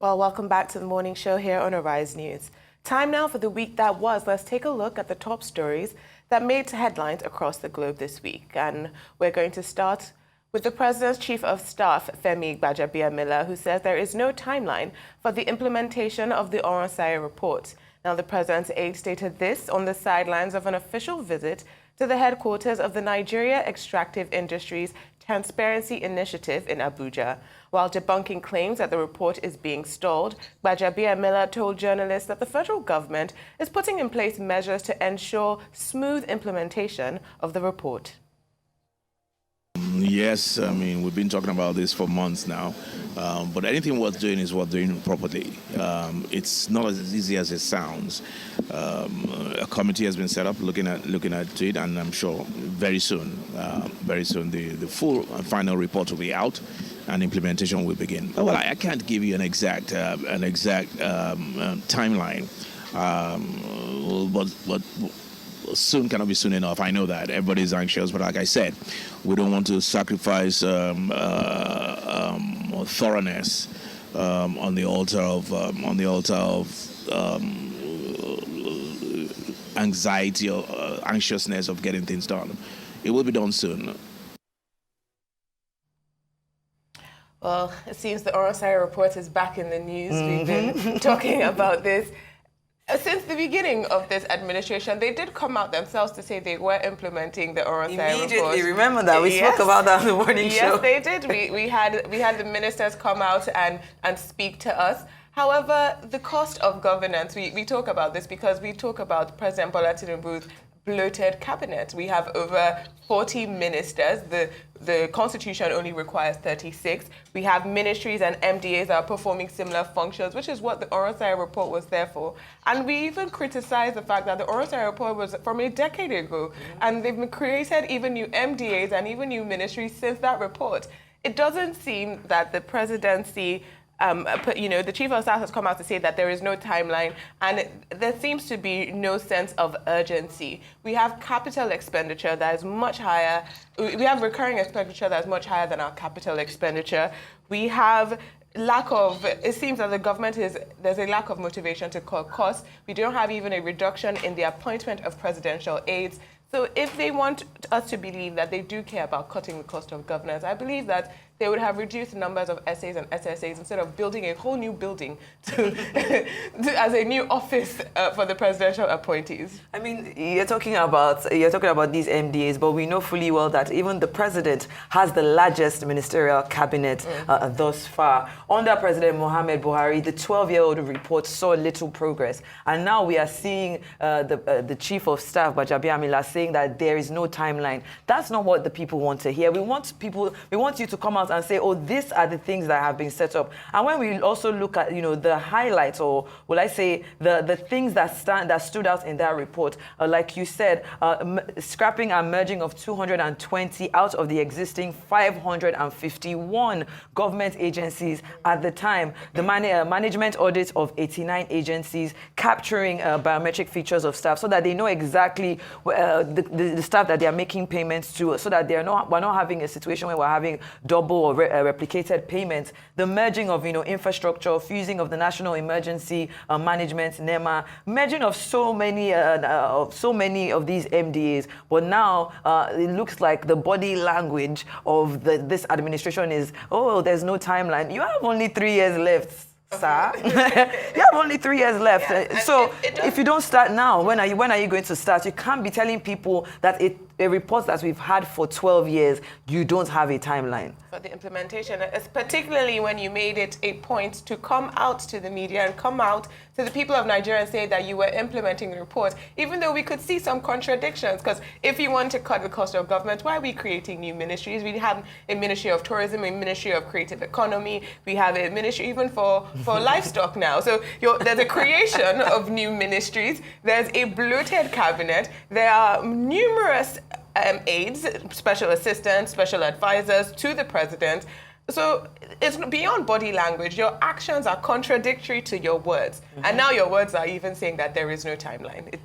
Well, welcome back to the morning show here on Arise News. Time now for the week that was. Let's take a look at the top stories that made headlines across the globe this week. And we're going to start with the President's Chief of Staff, Gbajabiamila, who says there is no timeline for the implementation of the Oronsaye report. Now, the President's aide stated this on the sidelines of an official visit to the headquarters of the Nigeria Extractive Industries Transparency Initiative in Abuja. While debunking claims that the report is being stalled, Gbajabiamila told journalists that the federal government is putting in place measures to ensure smooth implementation of the report. Yes, I mean, we've been talking about this for months now, but anything worth doing is worth doing properly. It's not as easy as it sounds. A committee has been set up looking at it, and I'm sure very soon, the full and final report will be out, and implementation will begin. Well, I can't give you an exact timeline, but soon cannot be soon enough. I know that everybody's anxious, but like I said, we don't want to sacrifice thoroughness on the altar of anxiety or anxiousness of getting things done. It will be done soon. Well, it seems the Oronsaye report is back in the news. We've been talking about this since the beginning of this administration. They did come out themselves to say they were implementing the Oronsaye report. Immediately, remember that? We spoke about that on the morning show. Yes, they did. We had the ministers come out and speak to us. However, the cost of governance, we talk about this because we talk about President Bola Tinubu's bloated cabinet. We have over 40 ministers. The Constitution only requires 36. We have ministries and MDAs that are performing similar functions, which is what the Oronsaye report was there for. And we even criticized the fact that the Oronsaye report was from a decade ago, and they've created even new MDAs and even new ministries since that report. It doesn't seem that the presidency the Chief of Staff has come out to say that there is no timeline, and there seems to be no sense of urgency. We have capital expenditure that is much higher. We have recurring expenditure that is much higher than our capital expenditure. We have it seems that the government there's a lack of motivation to cut costs. We don't have even a reduction in the appointment of presidential aides. So if they want us to believe that they do care about cutting the cost of governance, I believe that they would have reduced the numbers of SAs and SSAs instead of building a whole new building as a new office for the presidential appointees. I mean, you're talking about these MDAs, but we know fully well that even the president has the largest ministerial cabinet thus far. Under President Mohamed Buhari, the 12-year-old report saw little progress, and now we are seeing the Chief of Staff, Gbajabiamila, saying that there is no timeline. That's not what the people want to hear. We want you to come out and say, oh, these are the things that have been set up. And when we also look at, the highlights, or will I say the things that stood out in that report, like you said, scrapping and merging of 220 out of the existing 551 government agencies at the time, the management audit of 89 agencies, capturing biometric features of staff so that they know exactly the staff that they are making payments to, so that we're not having a situation where we're having double or replicated payments. The merging of infrastructure, fusing of the National Emergency Management (NEMA), merging of so many of these MDAs. But now it looks like the body language of this administration is, oh, there's no timeline. You have only 3 years left, sir. You have only 3 years left. Yeah, so if you don't start now, when are you going to start? You can't be telling people that a report that we've had for 12 years, you don't have a timeline. For the implementation, particularly when you made it a point to come out to the media and come out to the people of Nigeria and say that you were implementing the report, even though we could see some contradictions. Because if you want to cut the cost of government, why are we creating new ministries? We have a Ministry of Tourism, a Ministry of Creative Economy. We have a ministry even for livestock now. So there's a creation of new ministries. There's a bloated cabinet. There are numerous aides, special assistants, special advisors to the president. So it's beyond body language. Your actions are contradictory to your words. And now your words are even saying that there is no timeline.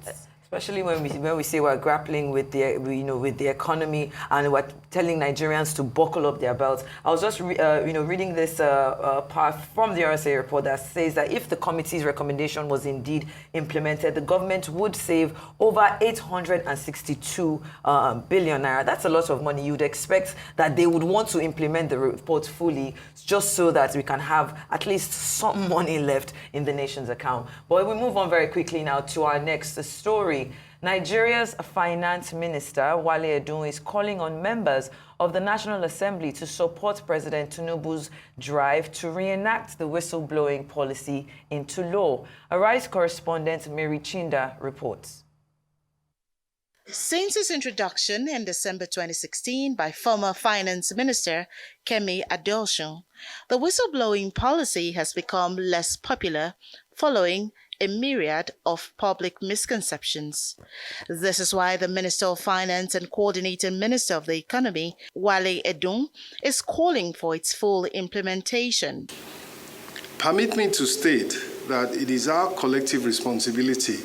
Especially when we say we're grappling with the economy and we're telling Nigerians to buckle up their belts. I was just reading this part from the Oronsaye report that says that if the committee's recommendation was indeed implemented, the government would save over 862 billion naira. That's a lot of money. You'd expect that they would want to implement the report fully, just so that we can have at least some money left in the nation's account. But we move on very quickly now to our next story. Nigeria's finance minister, Wale Edun, is calling on members of the National Assembly to support President Tinubu's drive to reenact the whistleblowing policy into law. Arise correspondent Mary Chinda reports. Since its introduction in December 2016 by former Finance Minister Kemi Adeosun, the whistleblowing policy has become less popular following a myriad of public misconceptions. This is why the Minister of Finance and Coordinating Minister of the Economy, Wale Edun, is calling for its full implementation. Permit me to state that it is our collective responsibility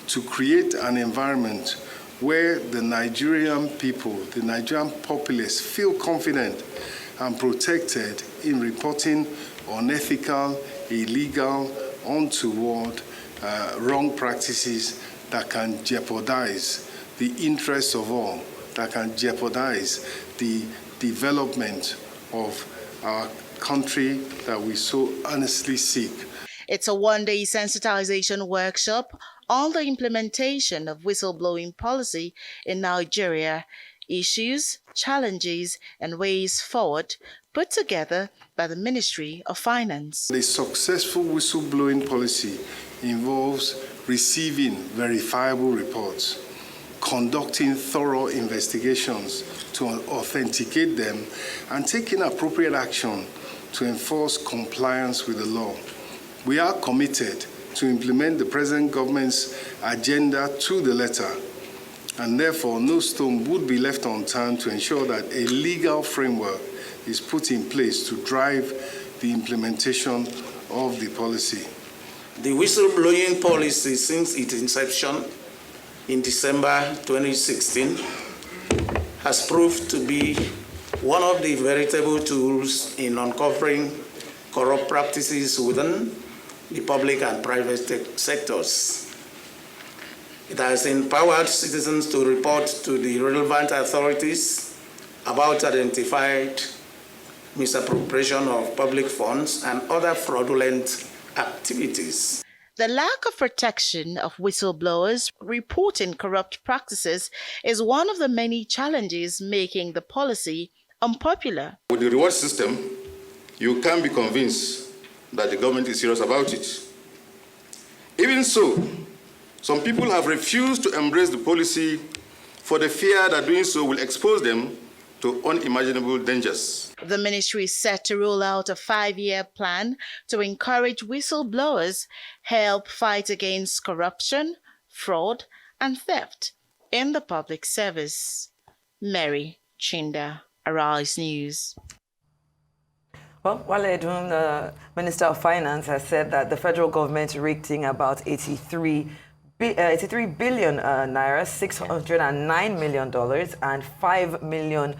to create an environment where the Nigerian people, the Nigerian populace feel confident and protected in reporting unethical, illegal, untoward, wrong practices that can jeopardize the interests of all, that can jeopardize the development of our country that we so earnestly seek. It's a one-day sensitization workshop on the implementation of whistleblowing policy in Nigeria, issues, challenges, and ways forward, put together by the Ministry of Finance. The successful whistleblowing policy involves receiving verifiable reports, conducting thorough investigations to authenticate them, and taking appropriate action to enforce compliance with the law. We are committed to implement the present government's agenda to the letter, and therefore no stone would be left unturned to ensure that a legal framework is put in place to drive the implementation of the policy. The whistleblowing policy, since its inception in December 2016, has proved to be one of the veritable tools in uncovering corrupt practices within the public and private sectors. It has empowered citizens to report to the relevant authorities about identified misappropriation of public funds and other fraudulent activities. The lack of protection of whistleblowers reporting corrupt practices is one of the many challenges making the policy unpopular. With the reward system, you can be convinced that the government is serious about it. Even so, some people have refused to embrace the policy for the fear that doing so will expose them to unimaginable dangers. The ministry is set to roll out a 5-year plan to encourage whistleblowers, help fight against corruption, fraud, and theft in the public service. Mary Chinda, Arise News. Well, Wale Edun, the Minister of Finance, has said that the federal government raked in about 83 billion naira, $609 million, and $5 million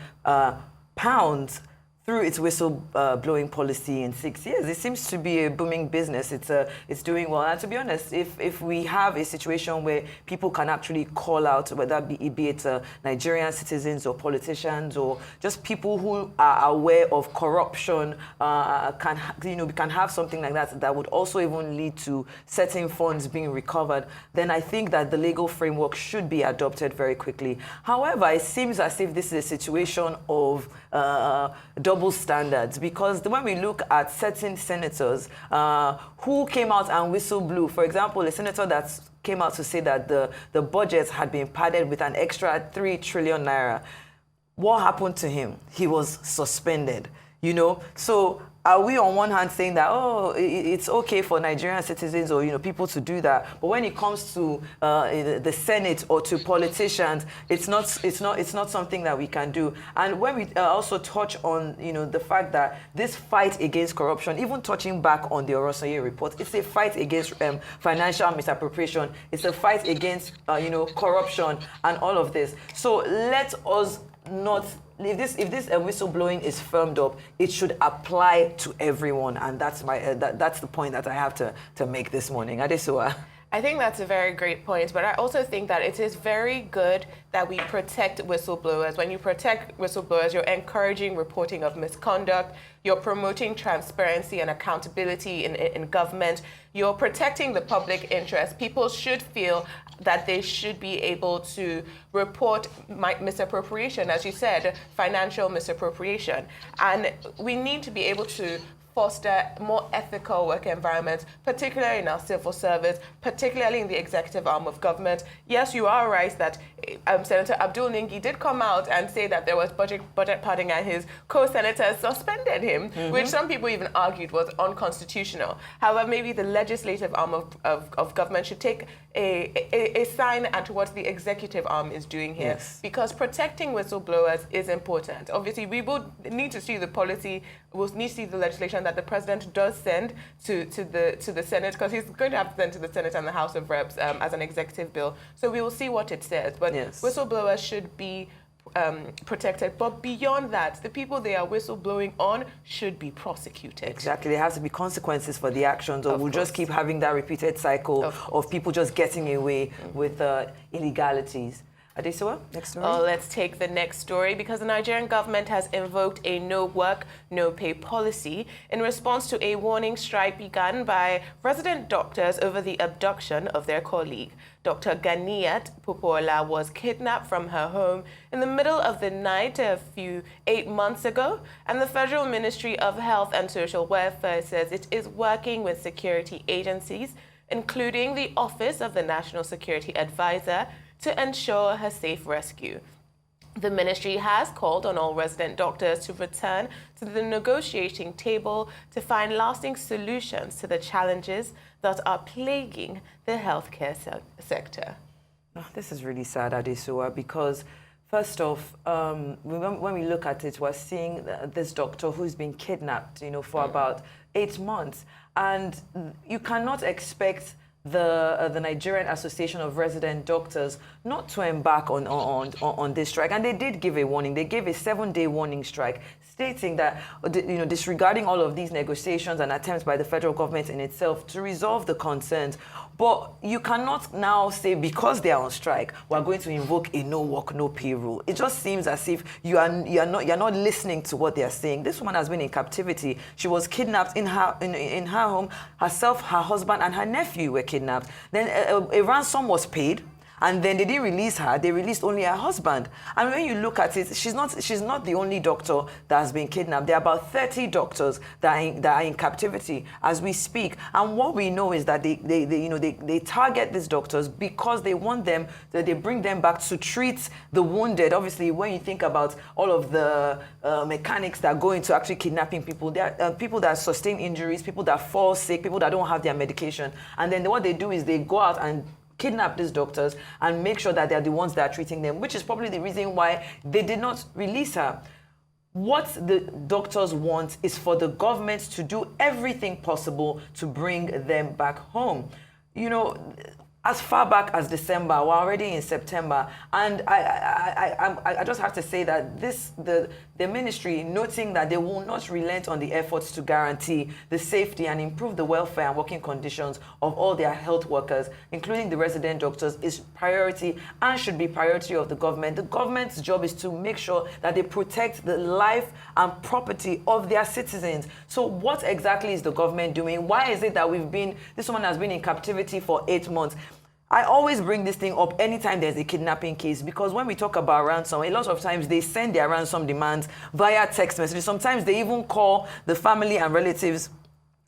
pounds through its whistleblowing policy in 6 years. It seems to be a booming business. It's doing well. And to be honest, if we have a situation where people can actually call out, whether be it Nigerian citizens or politicians or just people who are aware of corruption, we can have something like that would also even lead to certain funds being recovered, then I think that the legal framework should be adopted very quickly. However, it seems as if this is a situation of double standards, because when we look at certain senators who came out and whistleblew, for example, a senator that came out to say that the budget had been padded with an extra 3 trillion naira, what happened to him? He was suspended. So are we on one hand saying that, oh, it's okay for Nigerian citizens or, people to do that, but when it comes to the Senate or to politicians, it's not something that we can do. And when we also touch on, the fact that this fight against corruption, even touching back on the Oronsaye report, it's a fight against financial misappropriation. It's a fight against, corruption and all of this. So let us not. If this whistleblowing is firmed up, it should apply to everyone, and that's that's the point that I have to make this morning. Adesuwa. I think that's a very great point, but I also think that it is very good that we protect whistleblowers. When you protect whistleblowers, you're encouraging reporting of misconduct, you're promoting transparency and accountability in government, you're protecting the public interest. People should feel that they should be able to report misappropriation, as you said, financial misappropriation. And we need to be able to foster more ethical work environments, particularly in our civil service, particularly in the executive arm of government. Yes, you are right that Senator Abdul Ningi did come out and say that there was budget padding and his co-senators suspended him, which some people even argued was unconstitutional. However, maybe the legislative arm of government should take a sign at what the executive arm is doing here. Yes. Because protecting whistleblowers is important. Obviously, we will need to see the policy, we'll need to see the legislation that the president does send to the Senate, because he's going to have to send to the Senate and the House of Reps as an executive bill. So we will see what it says. But yes, whistleblowers should be protected. But beyond that, the people they are whistleblowing on should be prosecuted. Exactly. There has to be consequences for the actions, or we'll just keep having that repeated cycle of people just getting away with illegalities. Adesuwa, next story. Let's take the next story, because the Nigerian government has invoked a no work, no pay policy in response to a warning strike begun by resident doctors over the abduction of their colleague. Dr. Ganiat Popola was kidnapped from her home in the middle of the night 8 months ago, and the Federal Ministry of Health and Social Welfare says it is working with security agencies, including the Office of the National Security Advisor, to ensure her safe rescue. The ministry has called on all resident doctors to return to the negotiating table to find lasting solutions to the challenges that are plaguing the healthcare sector. Oh, this is really sad, Adesuwa, because first off, when we look at it, we're seeing this doctor who's been kidnapped, for about 8 months, and you cannot expect the Nigerian Association of Resident Doctors not to embark on this strike. And they did give a warning. They gave a 7-day warning strike, stating that, disregarding all of these negotiations and attempts by the federal government in itself to resolve the concerns. But you cannot now say, because they are on strike, we're going to invoke a no work, no pay rule. It just seems as if you're not listening to what they are saying. This woman has been in captivity. She was kidnapped in her home. Herself, her husband, and her nephew were kidnapped. Then a ransom was paid. And then they didn't release her, they released only her husband. And when you look at it, she's not the only doctor that has been kidnapped. There are about 30 doctors that are in captivity as we speak. And what we know is that they target these doctors because they want them, that they bring them back to treat the wounded. Obviously, when you think about all of the mechanics that go into actually kidnapping people, there are people that sustain injuries, people that fall sick, people that don't have their medication. And then what they do is they go out and kidnap these doctors and make sure that they're the ones that are treating them, which is probably the reason why they did not release her. What the doctors want is for the government to do everything possible to bring them back home. As far back as December, we're already in September, and I just have to say that the ministry, noting that they will not relent on the efforts to guarantee the safety and improve the welfare and working conditions of all their health workers, including the resident doctors, is priority and should be priority of the government. The government's job is to make sure that they protect the life and property of their citizens. So what exactly is the government doing? Why is it that this woman has been in captivity for 8 months? I always bring this thing up anytime there's a kidnapping case, because when we talk about ransom, a lot of times they send their ransom demands via text messages. Sometimes they even call the family and relatives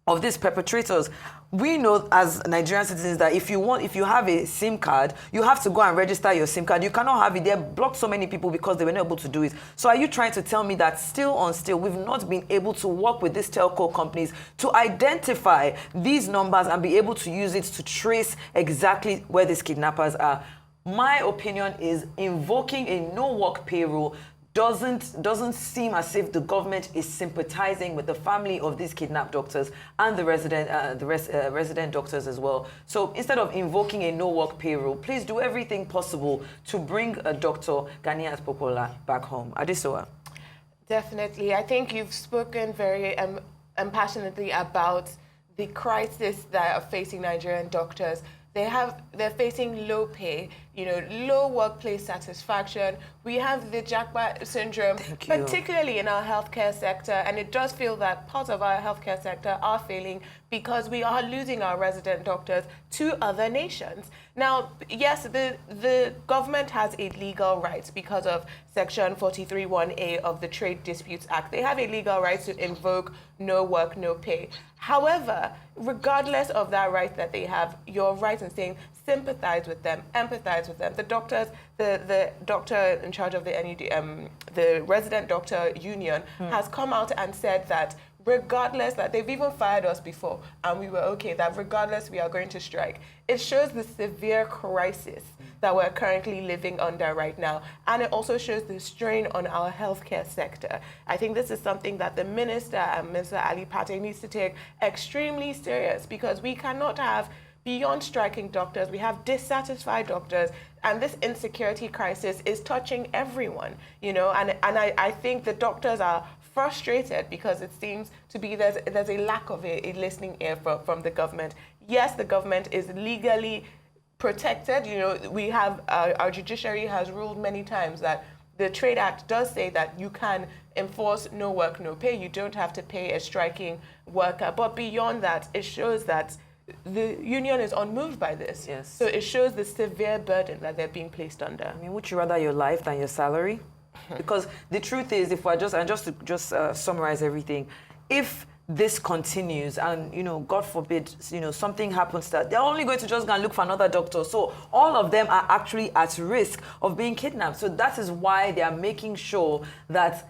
of these perpetrators. We know as Nigerian citizens that if you have a SIM card, you have to go and register your SIM card. You cannot have it. They blocked so many people because they were not able to do it. So are you trying to tell me that still we've not been able to work with these telco companies to identify these numbers and be able to use it to trace exactly where these kidnappers are? My opinion is invoking a no-work pay rule doesn't seem as if the government is sympathizing with the family of these kidnapped doctors and the resident doctors as well. So instead of invoking a no-work pay rule, please do everything possible to bring Dr. Ganiat Popola back home. Adesowa. Definitely. I think you've spoken very passionately about the crisis that are facing Nigerian doctors. They're facing low pay, low workplace satisfaction. We have the Japa syndrome, particularly in our healthcare sector, and it does feel that parts of our healthcare sector are failing because we are losing our resident doctors to other nations. Now, yes, the government has a legal right because of Section 43(1)(a) of the Trade Disputes Act. They have a legal right to invoke no work, no pay. However, regardless of that right that they have, you're right in saying sympathize with them, empathize with them. The doctors, the doctor in charge of the NUD, the resident doctor union has come out and said that regardless, that they've even fired us before and we were okay, that regardless we are going to strike. It shows the severe crisis that we're currently living under right now. And it also shows the strain on our healthcare sector. I think this is something that the minister and Mr. Ali Pate needs to take extremely serious, because we cannot have, beyond striking doctors, we have dissatisfied doctors, and this insecurity crisis is touching everyone, and I think the doctors are frustrated because it seems to be there's a lack of a listening ear from the government. Yes, the government is legally protected. We have our judiciary has ruled many times that the Trade Act does say that you can enforce no work, no pay. You don't have to pay a striking worker. But beyond that, it shows that the union is unmoved by this. Yes. So it shows the severe burden that they're being placed under. I mean, would you rather your life than your salary? Because the truth is, if we're just to summarize everything, if this continues and, God forbid, something happens, that they're only going to just go and look for another doctor. So all of them are actually at risk of being kidnapped. So that is why they are making sure that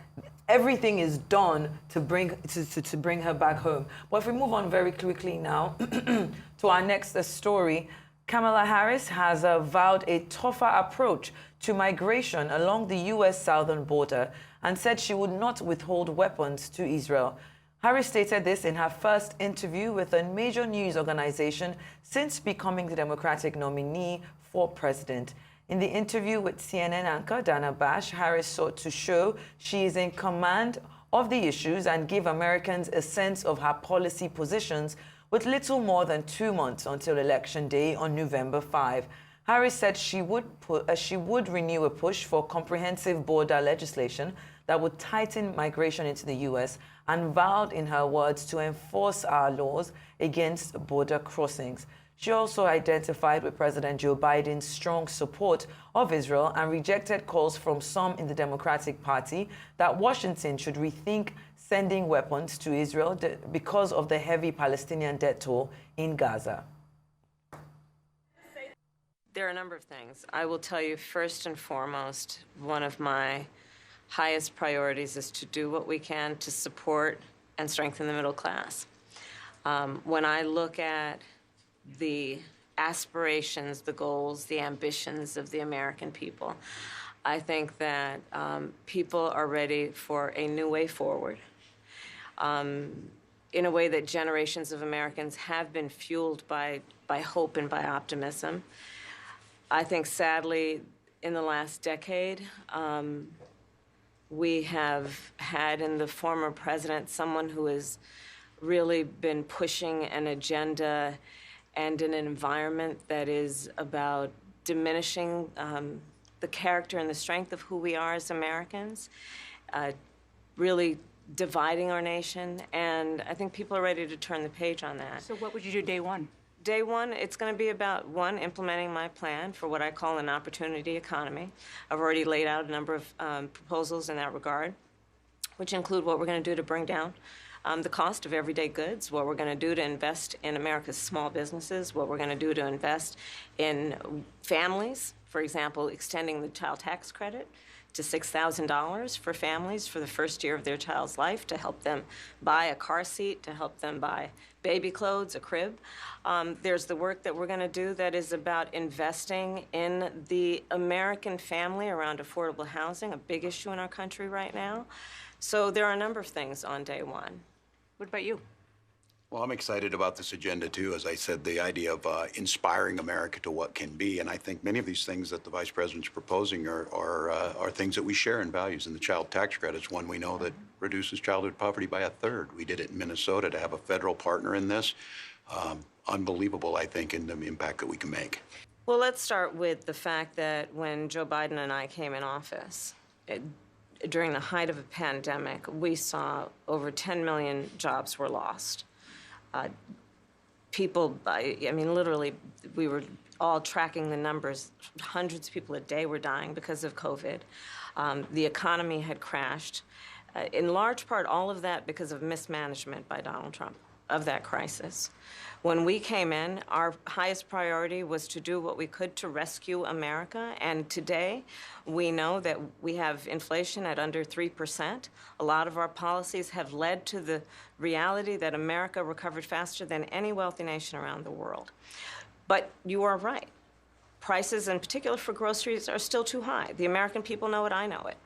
everything is done to bring her back home. But if we move on very quickly now to our next story, Kamala Harris has vowed a tougher approach to migration along the U.S. southern border and said she would not withhold weapons to Israel. Harris stated this in her first interview with a major news organization since becoming the Democratic nominee for president. In the interview with CNN anchor Dana Bash, Harris sought to show she is in command of the issues and give Americans a sense of her policy positions with little more than 2 months until Election Day on November 5. Harris said she would renew a push for comprehensive border legislation that would tighten migration into the U.S. and vowed, in her words, to enforce our laws against border crossings. She also identified with President Joe Biden's strong support of Israel and rejected calls from some in the Democratic Party that Washington should rethink sending weapons to Israel because of the heavy Palestinian death toll in Gaza. There are a number of things. I will tell you, first and foremost, one of my highest priorities is to do what we can to support and strengthen the middle class. When I look at the aspirations, the goals, the ambitions of the American people, I think that people are ready for a new way forward, in a way that generations of Americans have been fueled by hope and by optimism. I think, sadly, in the last decade, we have had in the former president someone who has really been pushing an agenda and an environment that is about diminishing the character and the strength of who we are as Americans, really dividing our nation, and I think people are ready to turn the page on that. So what would you do day one? Day one, it's going to be about, one, implementing my plan for what I call an opportunity economy. I've already laid out a number of proposals in that regard, which include what we're going to do to bring down the cost of everyday goods, what we're going to do to invest in America's small businesses, what we're going to do to invest in families, for example, extending the child tax credit to $6,000 for families for the first year of their child's life to help them buy a car seat, to help them buy baby clothes, a crib. There's the work that we're going to do that is about investing in the American family around affordable housing, a big issue in our country right now. So there are a number of things on day one. What about you? Well, I'm excited about this agenda, too. As I said, the idea of inspiring America to what can be. And I think many of these things that the Vice President's proposing are things that we share in values. And the child tax credit is one we know that reduces childhood poverty by 1/3. We did it in Minnesota to have a federal partner in this. Unbelievable, I think, in the impact that we can make. Well, let's start with the fact that when Joe Biden and I came in office, during the height of a pandemic, we saw over 10 million jobs were lost. People, I mean, literally, we were all tracking the numbers. Hundreds of people a day were dying because of COVID. The economy had crashed. In large part, all of that because of mismanagement by Donald Trump of that crisis. When we came in, our highest priority was to do what we could to rescue America. And today, we know that we have inflation at under 3%. A lot of our policies have led to the reality that America recovered faster than any wealthy nation around the world. But you are right. Prices, in particular for groceries, are still too high. The American people know it, I know it.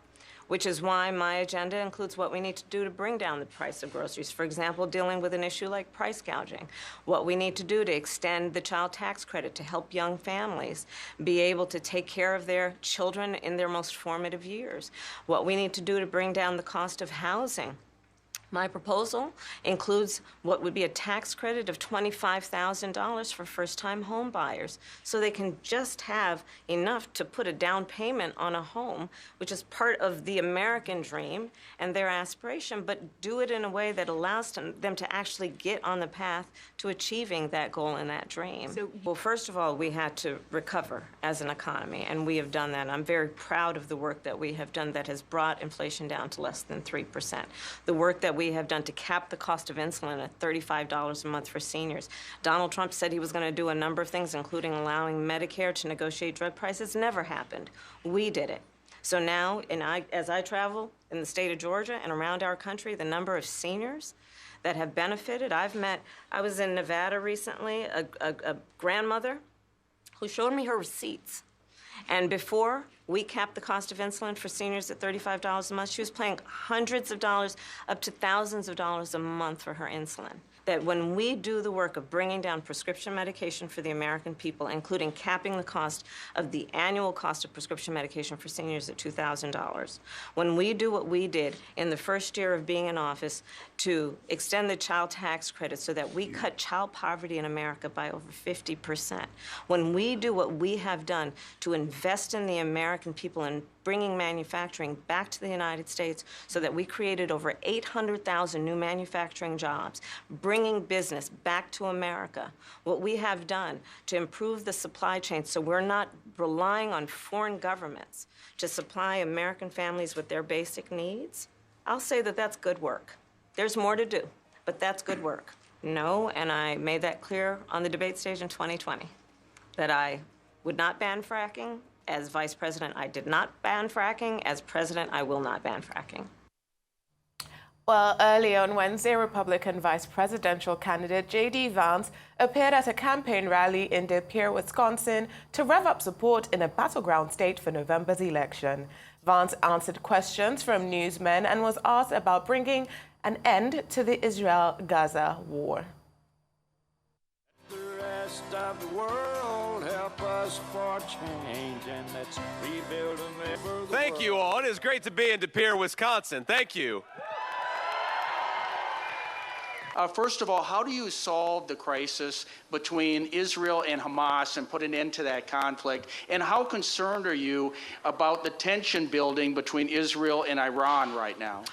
Which is why my agenda includes what we need to do to bring down the price of groceries. For example, dealing with an issue like price gouging. What we need to do to extend the child tax credit to help young families be able to take care of their children in their most formative years. What we need to do to bring down the cost of housing. My proposal includes what would be a tax credit of $25,000 for first-time home buyers, so they can just have enough to put a down payment on a home, which is part of the American dream and their aspiration, but do it in a way that allows them to actually get on the path to achieving that goal and that dream. Well, first of all, we had to recover as an economy, and we have done that. I'm very proud of the work that we have done that has brought inflation down to less than 3%. The work that we have done to cap the cost of insulin at $35 a month for seniors. Donald Trump said he was going to do a number of things, including allowing Medicare to negotiate drug prices. Never happened. We did it. So now, as I travel in the state of Georgia and around our country, the number of seniors that have benefited, I was in Nevada recently, a grandmother who showed me her receipts. And before we capped the cost of insulin for seniors at $35 a month, she was paying hundreds of dollars, up to thousands of dollars a month for her insulin. That when we do the work of bringing down prescription medication for the American people, including capping the cost of the annual cost of prescription medication for seniors at $2,000, when we do what we did in the first year of being in office to extend the child tax credit so that we cut child poverty in America by over 50%, when we do what we have done to invest in the American people and bringing manufacturing back to the United States so that we created over 800,000 new manufacturing jobs, bringing business back to America, what we have done to improve the supply chain so we're not relying on foreign governments to supply American families with their basic needs, I'll say that that's good work. There's more to do, but that's good work. No, and I made that clear on the debate stage in 2020, that I would not ban fracking. As Vice President, I did not ban fracking. As President, I will not ban fracking. Well, early on Wednesday, Republican vice presidential candidate J.D. Vance appeared at a campaign rally in De Pere, Wisconsin, to rev up support in a battleground state for November's election. Vance answered questions from newsmen and was asked about bringing an end to the Israel-Gaza war. The rest of the world help us for change, and let's rebuild America. Thank you all. It is great to be in De Pere, Wisconsin. Thank you. First of all, how do you solve the crisis between Israel and Hamas and put an end to that conflict? And how concerned are you about the tension building between Israel and Iran right now?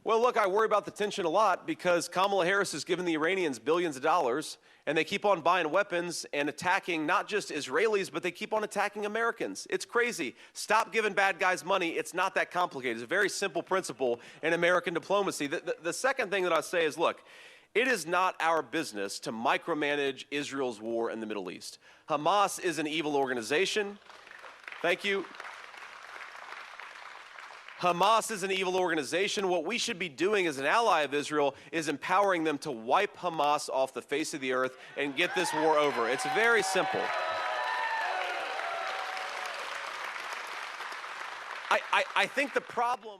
Well, look, I worry about the tension a lot because Kamala Harris has given the Iranians billions of dollars, and they keep on buying weapons and attacking not just Israelis, but they keep on attacking Americans. It's crazy. Stop giving bad guys money. It's not that complicated. It's a very simple principle in American diplomacy. The second thing that I say is, look, it is not our business to micromanage Israel's war in the Middle East. Hamas is an evil organization. Thank you. Hamas is an evil organization. What we should be doing as an ally of Israel is empowering them to wipe Hamas off the face of the earth and get this war over. It's very simple. I think the problem...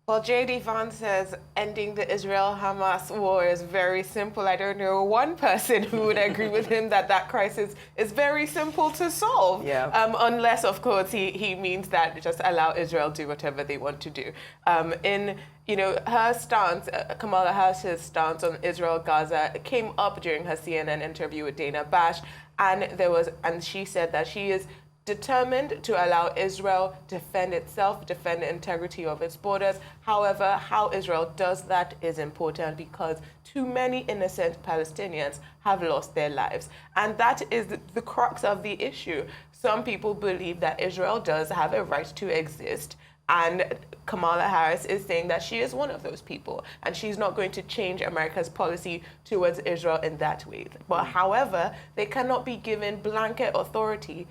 Well, J.D. Vance says ending the Israel-Hamas war is very simple. I don't know one person who would agree with him that that crisis is very simple to solve. Yeah. Unless, of course, he means that just allow Israel do whatever they want to do. Her stance, Kamala Harris's stance on Israel-Gaza came up during her CNN interview with Dana Bash, and she said that she is determined to allow Israel defend itself, defend the integrity of its borders. However, how Israel does that is important because too many innocent Palestinians have lost their lives. And that is the crux of the issue. Some people believe that Israel does have a right to exist. And Kamala Harris is saying that she is one of those people, and she's not going to change America's policy towards Israel in that way. But however, they cannot be given blanket authority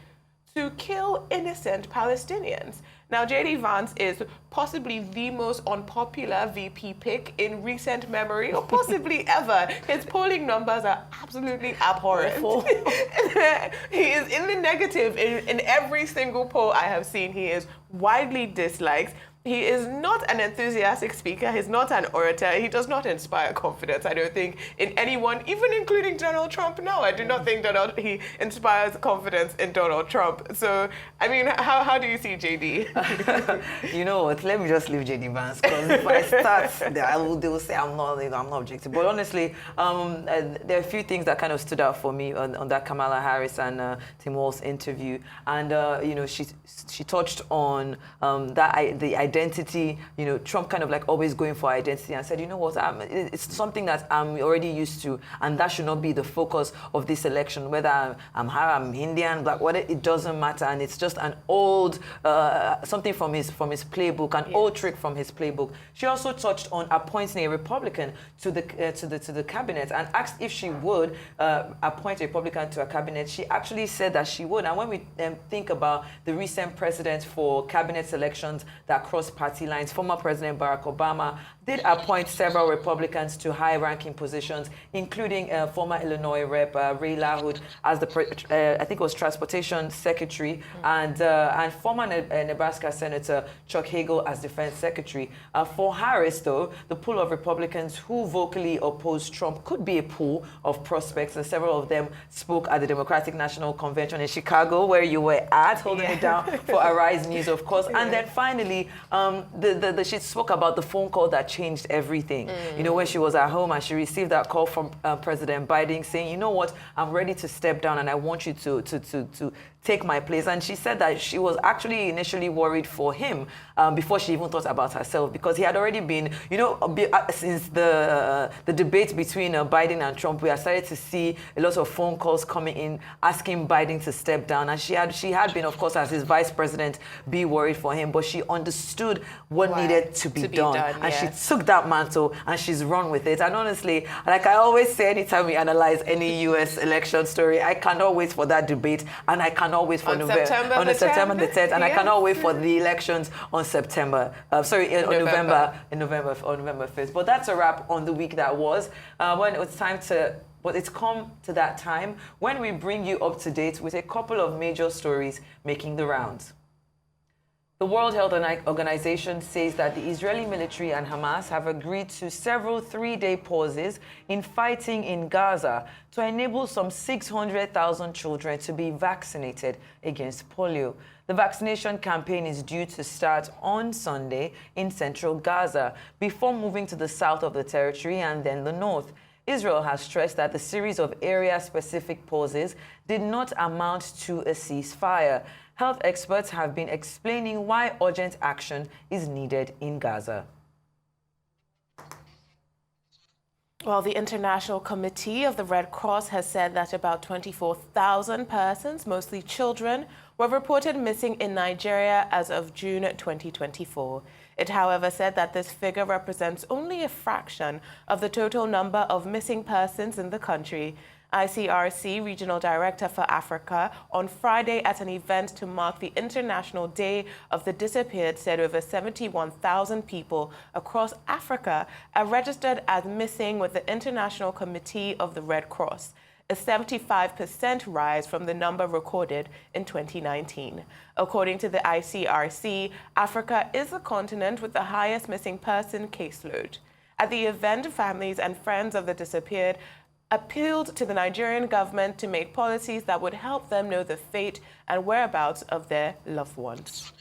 to kill innocent Palestinians. Now, J.D. Vance is possibly the most unpopular VP pick in recent memory, or possibly ever. His polling numbers are absolutely abhorrent. He is in the negative in every single poll I have seen. He is widely disliked. He is not an enthusiastic speaker. He's not an orator. He does not inspire confidence, I don't think, in anyone, even including Donald Trump. No, I do not think he inspires confidence in Donald Trump. So, I mean, how do you see JD? You know what? Let me just leave JD Vance, because if I start, they will say I'm not objective. But honestly, there are a few things that kind of stood out for me on that Kamala Harris and Tim Walz interview. And, she touched on the identity, Trump kind of like always going for identity, and said, you know what, it's something that I'm already used to, and that should not be the focus of this election, whether I'm Indian, black, whatever, it doesn't matter, and it's just an old, something from his playbook, an old trick from his playbook. She also touched on appointing a Republican to the cabinet and asked if she would appoint a Republican to a cabinet. She actually said that she would, and when we think about the recent precedent for cabinet selections that cross party lines, former President Barack Obama did appoint several Republicans to high-ranking positions, including former Illinois Rep. Ray LaHood as the, I think it was Transportation Secretary, and former Nebraska Senator Chuck Hagel as Defense Secretary. For Harris, though, the pool of Republicans who vocally opposed Trump could be a pool of prospects, and several of them spoke at the Democratic National Convention in Chicago, where you were at, holding it down for Arise News, of course. And then finally, she spoke about the phone call that changed everything. When she was at home and she received that call from President Biden saying, you know what, I'm ready to step down and I want you to take my place. And she said that she was actually initially worried for him before she even thought about herself, because he had already been, since the debate between Biden and Trump, we have started to see a lot of phone calls coming in asking Biden to step down. And she had been, of course, as his vice president, be worried for him, but she understood what needed to be done. And she took that mantle and she's run with it. And honestly, like I always say, anytime we analyze any U.S. election story, I cannot wait for that debate, and I cannot wait for September the 10th, and I cannot wait for the elections on November 5th. But that's a wrap on the week that was. When it was time to, but it's come to that time when we bring you up to date with a couple of major stories making the rounds. The World Health Organization says that the Israeli military and Hamas have agreed to several three-day pauses in fighting in Gaza to enable some 600,000 children to be vaccinated against polio. The vaccination campaign is due to start on Sunday in central Gaza before moving to the south of the territory and then the north. Israel has stressed that the series of area-specific pauses did not amount to a ceasefire. Health experts have been explaining why urgent action is needed in Gaza. Well, the International Committee of the Red Cross has said that about 24,000 persons, mostly children, were reported missing in Nigeria as of June 2024. It, however, said that this figure represents only a fraction of the total number of missing persons in the country. ICRC Regional Director for Africa on Friday at an event to mark the International Day of the Disappeared said over 71,000 people across Africa are registered as missing with the International Committee of the Red Cross, a 75% rise from the number recorded in 2019. According to the ICRC, Africa is the continent with the highest missing person caseload. At the event, families and friends of the disappeared appealed to the Nigerian government to make policies that would help them know the fate and whereabouts of their loved ones.